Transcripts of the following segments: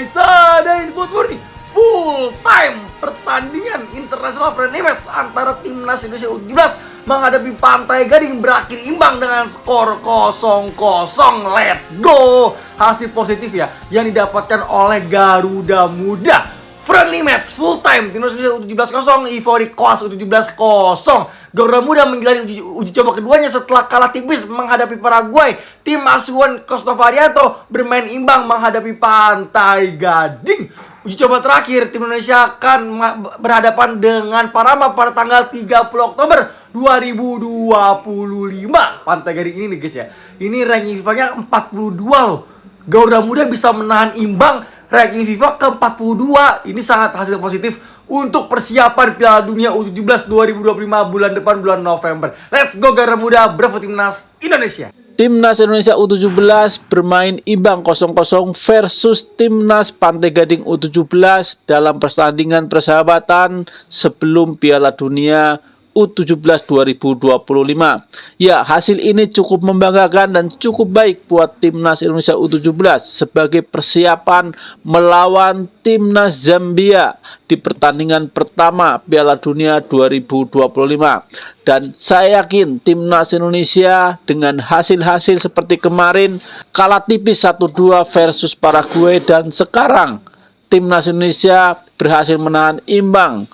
Sadain Football nih full time pertandingan internasional friendly match antara timnas Indonesia U17 menghadapi Pantai Gading berakhir imbang dengan skor 0-0. Let's go. Hasil positif ya yang didapatkan oleh Garuda Muda. Friendly match full time timnas Indonesia U17 0, Ivory Coast U17 0. Garuda Muda menggelar uji coba keduanya setelah kalah tipis menghadapi Paraguay. Tim asuhan Kostovarianto bermain imbang menghadapi Pantai Gading. Uji coba terakhir tim Indonesia akan berhadapan dengan Panama pada tanggal 30 Oktober 2025. Pantai Gading ini nih guys ya, ini ranking FIFA-nya 42 loh. Garuda Muda bisa menahan imbang ranking FIFA ke-42. Ini sangat hasil positif untuk persiapan Piala Dunia U17 2025 bulan depan, bulan November. Let's go Garuda Muda, bravo timnas Indonesia. Timnas Indonesia U17 bermain imbang 0-0 versus Timnas Pantai Gading U17 dalam pertandingan persahabatan sebelum Piala Dunia U17 2025. Ya, hasil ini cukup membanggakan dan cukup baik buat Timnas Indonesia U17 sebagai persiapan melawan Timnas Zambia di pertandingan pertama Piala Dunia 2025. Dan saya yakin Timnas Indonesia dengan hasil-hasil seperti kemarin kalah tipis 1-2 versus Paraguay dan sekarang Timnas Indonesia berhasil menahan imbang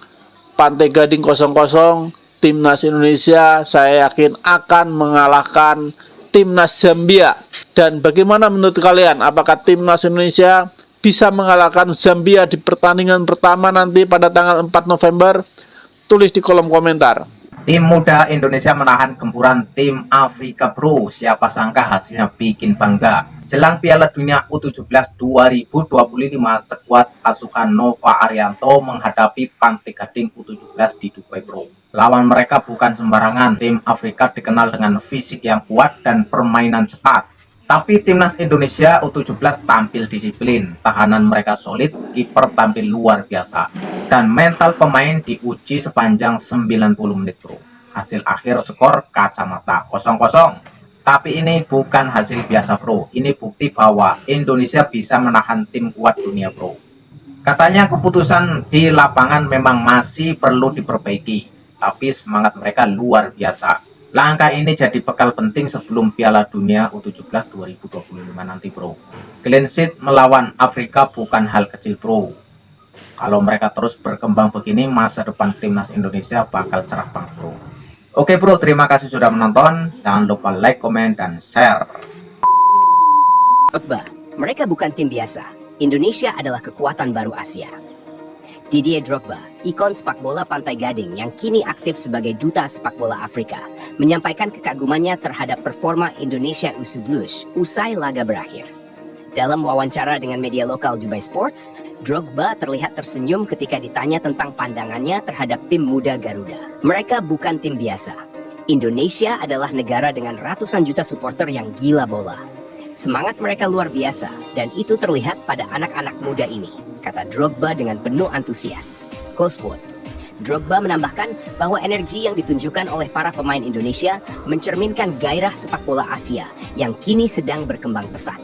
Pantai Gading 0-0. Timnas Indonesia saya yakin akan mengalahkan Timnas Zambia. Dan bagaimana menurut kalian? Apakah Timnas Indonesia bisa mengalahkan Zambia di pertandingan pertama nanti pada tanggal 4 November? Tulis di kolom komentar. Tim muda Indonesia menahan gempuran tim Afrika bro. Siapa sangka hasilnya bikin bangga. Jelang Piala Dunia U17 2025, skuad pasukan Nova Arianto menghadapi Pantai Gading U17 di Dubai bro. Lawan mereka bukan sembarangan. Tim Afrika dikenal dengan fisik yang kuat dan permainan cepat. Tapi timnas Indonesia U17 tampil disiplin, tahanan mereka solid, kiper tampil luar biasa, dan mental pemain diuji sepanjang 90 menit bro. Hasil akhir skor kacamata 0-0. Tapi ini bukan hasil biasa bro, ini bukti bahwa Indonesia bisa menahan tim kuat dunia bro. Katanya keputusan di lapangan memang masih perlu diperbaiki, tapi semangat mereka luar biasa. Langkah ini jadi bekal penting sebelum Piala Dunia U17 2025 nanti bro. Clean sheet melawan Afrika bukan hal kecil bro. Kalau mereka terus berkembang begini, masa depan timnas Indonesia bakal cerah banget bro. Oke bro, terima kasih sudah menonton. Jangan lupa like, komen, dan share. Drogba, mereka bukan tim biasa. Indonesia adalah kekuatan baru Asia. Didier Drogba, ikon sepak bola Pantai Gading yang kini aktif sebagai duta sepak bola Afrika, menyampaikan kekagumannya terhadap performa Indonesia U17 usai laga berakhir. Dalam wawancara dengan media lokal Dubai Sports, Drogba terlihat tersenyum ketika ditanya tentang pandangannya terhadap tim muda Garuda. Mereka bukan tim biasa. Indonesia adalah negara dengan ratusan juta supporter yang gila bola. Semangat mereka luar biasa, dan itu terlihat pada anak-anak muda ini, kata Drogba dengan penuh antusias. Close quote. Drogba menambahkan bahwa energi yang ditunjukkan oleh para pemain Indonesia mencerminkan gairah sepak bola Asia yang kini sedang berkembang pesat.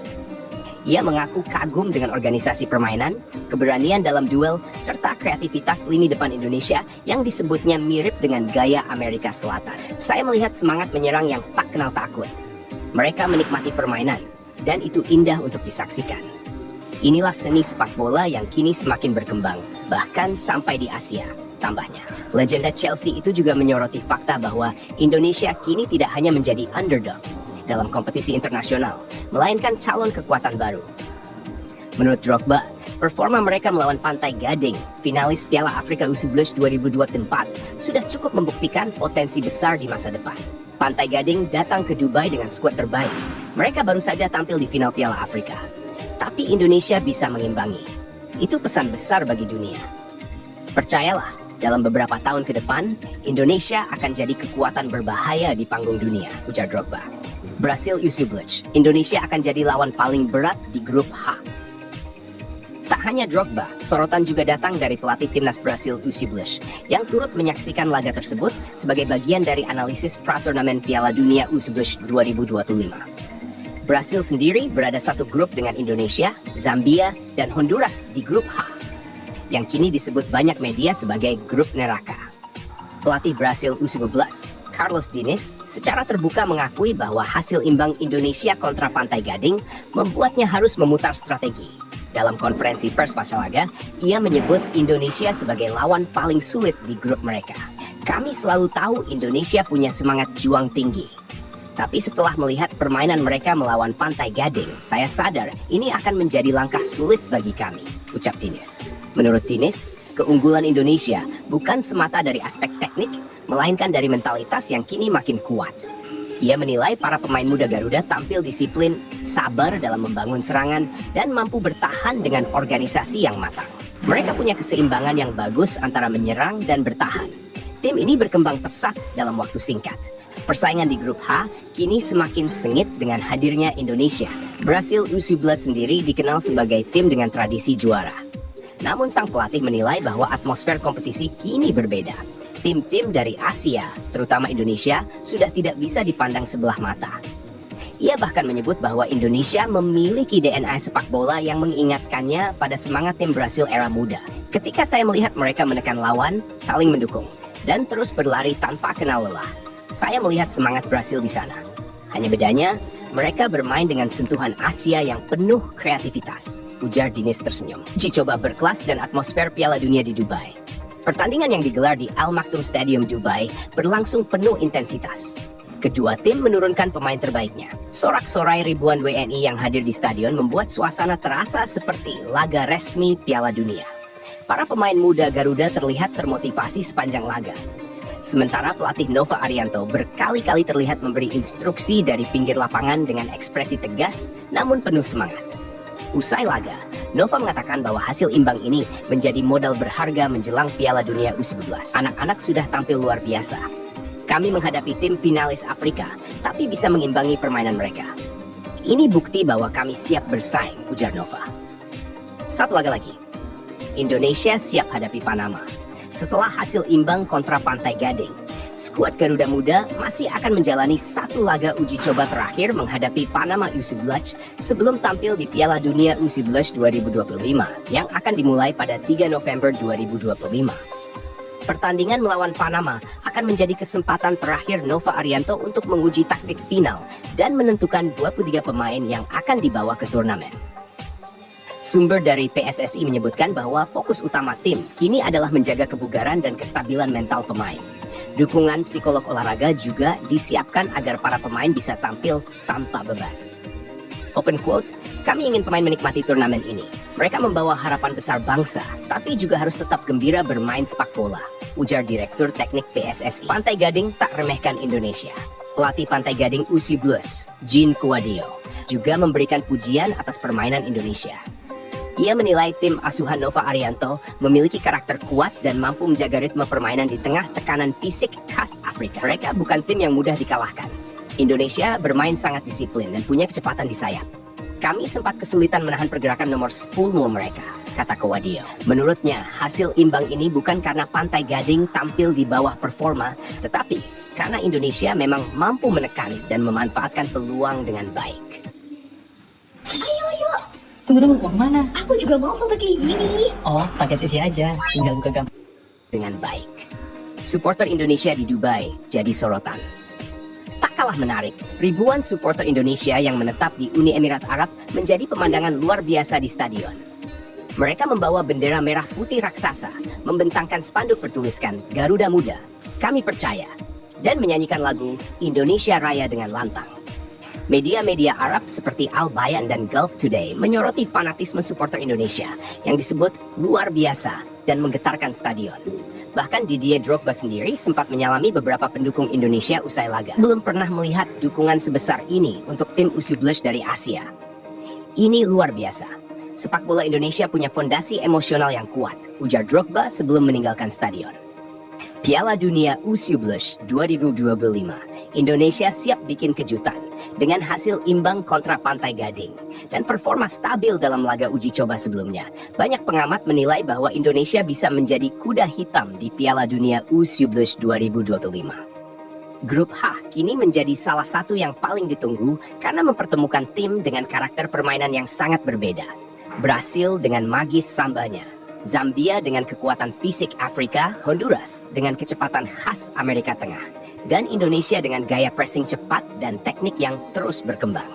Ia mengaku kagum dengan organisasi permainan, keberanian dalam duel, serta kreativitas lini depan Indonesia yang disebutnya mirip dengan gaya Amerika Selatan. Saya melihat semangat menyerang yang tak kenal takut. Mereka menikmati permainan, dan itu indah untuk disaksikan. Inilah seni sepak bola yang kini semakin berkembang, bahkan sampai di Asia, tambahnya. Legenda Chelsea itu juga menyoroti fakta bahwa Indonesia kini tidak hanya menjadi underdog dalam kompetisi internasional, melainkan calon kekuatan baru. Menurut Drogba, performa mereka melawan Pantai Gading, finalis Piala Afrika U17 2024, sudah cukup membuktikan potensi besar di masa depan. Pantai Gading datang ke Dubai dengan skuad terbaik. Mereka baru saja tampil di final Piala Afrika. Tapi Indonesia bisa mengimbangi. Itu pesan besar bagi dunia. Percayalah, dalam beberapa tahun ke depan, Indonesia akan jadi kekuatan berbahaya di panggung dunia, ujar Drogba. Brasil U17, Indonesia akan jadi lawan paling berat di grup H. Tak hanya Drogba, sorotan juga datang dari pelatih timnas Brasil U17 yang turut menyaksikan laga tersebut sebagai bagian dari analisis pra-turnamen Piala Dunia U17 2025. Brasil sendiri berada satu grup dengan Indonesia, Zambia, dan Honduras di grup H, yang kini disebut banyak media sebagai grup neraka. Pelatih Brasil U19, Carlos Diniz, secara terbuka mengakui bahwa hasil imbang Indonesia kontra Pantai Gading membuatnya harus memutar strategi. Dalam konferensi pers pasca laga, ia menyebut Indonesia sebagai lawan paling sulit di grup mereka. Kami selalu tahu Indonesia punya semangat juang tinggi. Tapi setelah melihat permainan mereka melawan Pantai Gading, saya sadar ini akan menjadi langkah sulit bagi kami, ucap Diniz. Menurut Diniz, keunggulan Indonesia bukan semata dari aspek teknik, melainkan dari mentalitas yang kini makin kuat. Ia menilai para pemain muda Garuda tampil disiplin, sabar dalam membangun serangan, dan mampu bertahan dengan organisasi yang matang. Mereka punya keseimbangan yang bagus antara menyerang dan bertahan. Tim ini berkembang pesat dalam waktu singkat. Persaingan di grup H kini semakin sengit dengan hadirnya Indonesia. Brasil U19 sendiri dikenal sebagai tim dengan tradisi juara. Namun sang pelatih menilai bahwa atmosfer kompetisi kini berbeda. Tim-tim dari Asia, terutama Indonesia, sudah tidak bisa dipandang sebelah mata. Ia bahkan menyebut bahwa Indonesia memiliki DNA sepak bola yang mengingatkannya pada semangat tim Brasil era muda. Ketika saya melihat mereka menekan lawan, saling mendukung, dan terus berlari tanpa kenal lelah, saya melihat semangat Brasil di sana. Hanya bedanya, mereka bermain dengan sentuhan Asia yang penuh kreativitas, ujar Diniz tersenyum. Uji coba berkelas dan atmosfer Piala Dunia di Dubai. Pertandingan yang digelar di Al Maktoum Stadium Dubai berlangsung penuh intensitas. Kedua tim menurunkan pemain terbaiknya. Sorak-sorai ribuan WNI yang hadir di stadion membuat suasana terasa seperti laga resmi Piala Dunia. Para pemain muda Garuda terlihat termotivasi sepanjang laga. Sementara pelatih Nova Arianto berkali-kali terlihat memberi instruksi dari pinggir lapangan dengan ekspresi tegas namun penuh semangat. Usai laga, Nova mengatakan bahwa hasil imbang ini menjadi modal berharga menjelang Piala Dunia U19. Anak-anak sudah tampil luar biasa. Kami menghadapi tim finalis Afrika, tapi bisa mengimbangi permainan mereka. Ini bukti bahwa kami siap bersaing, ujar Nova. Satu laga lagi. Indonesia siap hadapi Panama. Setelah hasil imbang kontra Pantai Gading, skuad Garuda Muda masih akan menjalani satu laga uji coba terakhir menghadapi Panama U19 sebelum tampil di Piala Dunia U19 2025 yang akan dimulai pada 3 November 2025. Pertandingan melawan Panama akan menjadi kesempatan terakhir Nova Arianto untuk menguji taktik final dan menentukan 23 pemain yang akan dibawa ke turnamen. Sumber dari PSSI menyebutkan bahwa fokus utama tim kini adalah menjaga kebugaran dan kestabilan mental pemain. Dukungan psikolog olahraga juga disiapkan agar para pemain bisa tampil tanpa beban. Open quote, kami ingin pemain menikmati turnamen ini. Mereka membawa harapan besar bangsa, tapi juga harus tetap gembira bermain sepak bola, ujar Direktur Teknik PSSI. Pantai Gading tak remehkan Indonesia. Pelatih Pantai Gading U19, Jean Kuadio, juga memberikan pujian atas permainan Indonesia. Ia menilai tim asuhan Nova Arianto memiliki karakter kuat dan mampu menjaga ritme permainan di tengah tekanan fisik khas Afrika. Mereka bukan tim yang mudah dikalahkan. Indonesia bermain sangat disiplin dan punya kecepatan di sayap. Kami sempat kesulitan menahan pergerakan nomor 10 mereka, kata Kuadio. Menurutnya, hasil imbang ini bukan karena Pantai Gading tampil di bawah performa, tetapi karena Indonesia memang mampu menekan dan memanfaatkan peluang dengan baik. Tunggu, mau kemana? Aku juga mau foto kayak gini. Oh, pakai sisi aja, tinggal buka gambar. Dengan baik. Supporter Indonesia di Dubai jadi sorotan. Tak kalah menarik, ribuan supporter Indonesia yang menetap di Uni Emirat Arab menjadi pemandangan luar biasa di stadion. Mereka membawa bendera merah putih raksasa, membentangkan spanduk bertuliskan Garuda Muda, Kami Percaya, dan menyanyikan lagu Indonesia Raya dengan lantang. Media-media Arab seperti Al Bayan dan Gulf Today menyoroti fanatisme supporter Indonesia yang disebut luar biasa dan menggetarkan stadion. Bahkan Didier Drogba sendiri sempat menyalami beberapa pendukung Indonesia usai laga. Belum pernah melihat dukungan sebesar ini untuk tim U19 dari Asia. Ini luar biasa. Sepak bola Indonesia punya fondasi emosional yang kuat, ujar Drogba sebelum meninggalkan stadion. Piala Dunia U19 2025, Indonesia siap bikin kejutan dengan hasil imbang kontra Pantai Gading dan performa stabil dalam laga uji coba sebelumnya. Banyak pengamat menilai bahwa Indonesia bisa menjadi kuda hitam di Piala Dunia U19 2025. Grup H kini menjadi salah satu yang paling ditunggu karena mempertemukan tim dengan karakter permainan yang sangat berbeda. Brasil dengan magis sambanya, Zambia dengan kekuatan fisik Afrika, Honduras dengan kecepatan khas Amerika Tengah, dan Indonesia dengan gaya pressing cepat dan teknik yang terus berkembang.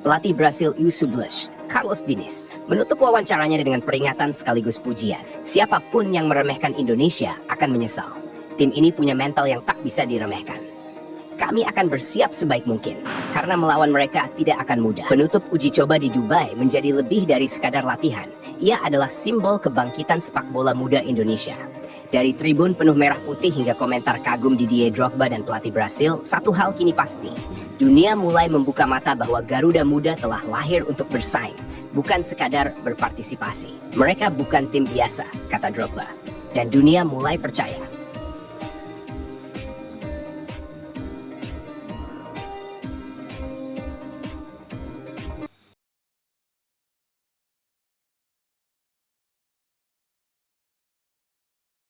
Pelatih Brasil U11, Carlos Diniz, menutup wawancaranya dengan peringatan sekaligus pujian. Siapapun yang meremehkan Indonesia akan menyesal. Tim ini punya mental yang tak bisa diremehkan. Kami akan bersiap sebaik mungkin, karena melawan mereka tidak akan mudah. Penutup uji coba di Dubai menjadi lebih dari sekadar latihan. Ia adalah simbol kebangkitan sepak bola muda Indonesia. Dari tribun penuh merah putih hingga komentar kagum Didier Drogba dan pelatih Brasil, satu hal kini pasti. Dunia mulai membuka mata bahwa Garuda Muda telah lahir untuk bersaing, bukan sekadar berpartisipasi. Mereka bukan tim biasa, kata Drogba. Dan dunia mulai percaya